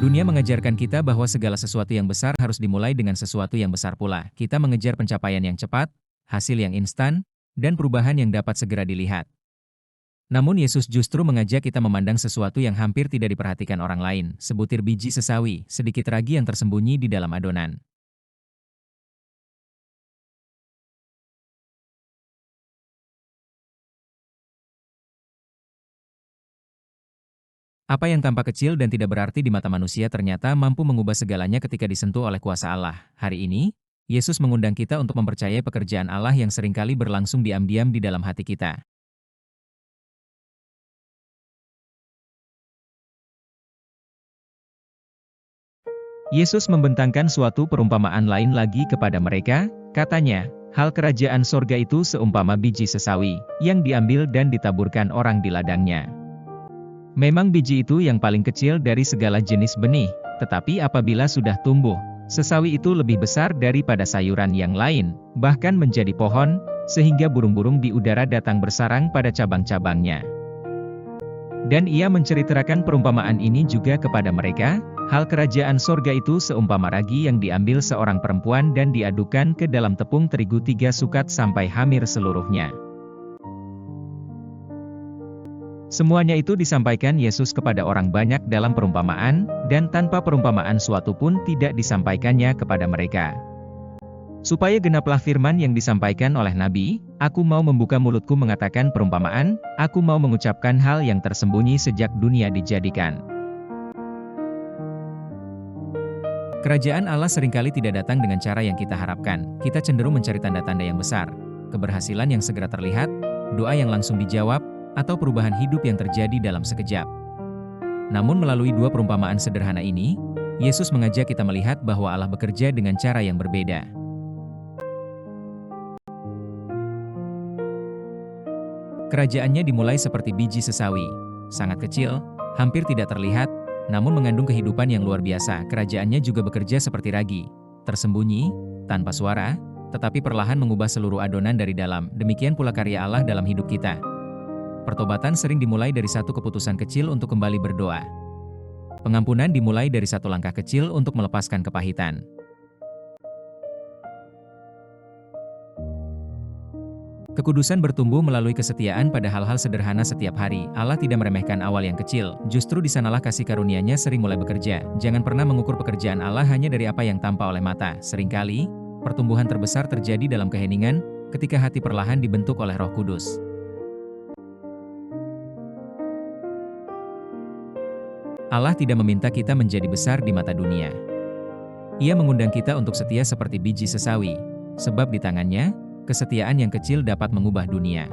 Dunia mengajarkan kita bahwa segala sesuatu yang besar harus dimulai dengan sesuatu yang besar pula. Kita mengejar pencapaian yang cepat, hasil yang instan, dan perubahan yang dapat segera dilihat. Namun Yesus justru mengajak kita memandang sesuatu yang hampir tidak diperhatikan orang lain, sebutir biji sesawi, sedikit ragi yang tersembunyi di dalam adonan. Apa yang tampak kecil dan tidak berarti di mata manusia ternyata mampu mengubah segalanya ketika disentuh oleh kuasa Allah. Hari ini, Yesus mengundang kita untuk mempercayai pekerjaan Allah yang seringkali berlangsung diam-diam di dalam hati kita. Yesus membentangkan suatu perumpamaan lain lagi kepada mereka, katanya, hal kerajaan sorga itu seumpama biji sesawi, yang diambil dan ditaburkan orang di ladangnya. Memang biji itu yang paling kecil dari segala jenis benih, tetapi apabila sudah tumbuh, sesawi itu lebih besar daripada sayuran yang lain, bahkan menjadi pohon, sehingga burung-burung di udara datang bersarang pada cabang-cabangnya. Dan ia menceritakan perumpamaan ini juga kepada mereka, hal kerajaan sorga itu seumpama ragi yang diambil seorang perempuan dan diadukkan ke dalam tepung terigu 3 sukat sampai hamir seluruhnya. Semuanya itu disampaikan Yesus kepada orang banyak dalam perumpamaan, dan tanpa perumpamaan suatu pun tidak disampaikannya kepada mereka. Supaya genaplah firman yang disampaikan oleh Nabi, aku mau membuka mulutku mengatakan perumpamaan, aku mau mengucapkan hal yang tersembunyi sejak dunia dijadikan. Kerajaan Allah seringkali tidak datang dengan cara yang kita harapkan. Kita cenderung mencari tanda-tanda yang besar, keberhasilan yang segera terlihat, doa yang langsung dijawab, atau perubahan hidup yang terjadi dalam sekejap. Namun melalui 2 perumpamaan sederhana ini, Yesus mengajak kita melihat bahwa Allah bekerja dengan cara yang berbeda. Kerajaannya dimulai seperti biji sesawi, sangat kecil, hampir tidak terlihat, namun mengandung kehidupan yang luar biasa. Kerajaannya juga bekerja seperti ragi, tersembunyi, tanpa suara, tetapi perlahan mengubah seluruh adonan dari dalam. Demikian pula karya Allah dalam hidup kita. Pertobatan sering dimulai dari satu keputusan kecil untuk kembali berdoa. Pengampunan dimulai dari satu langkah kecil untuk melepaskan kepahitan. Kekudusan bertumbuh melalui kesetiaan pada hal-hal sederhana setiap hari. Allah tidak meremehkan awal yang kecil, justru di sanalah kasih karunia-Nya sering mulai bekerja. Jangan pernah mengukur pekerjaan Allah hanya dari apa yang tampak oleh mata. Seringkali, pertumbuhan terbesar terjadi dalam keheningan, ketika hati perlahan dibentuk oleh Roh Kudus. Allah tidak meminta kita menjadi besar di mata dunia. Ia mengundang kita untuk setia seperti biji sesawi, sebab di tangannya, kesetiaan yang kecil dapat mengubah dunia.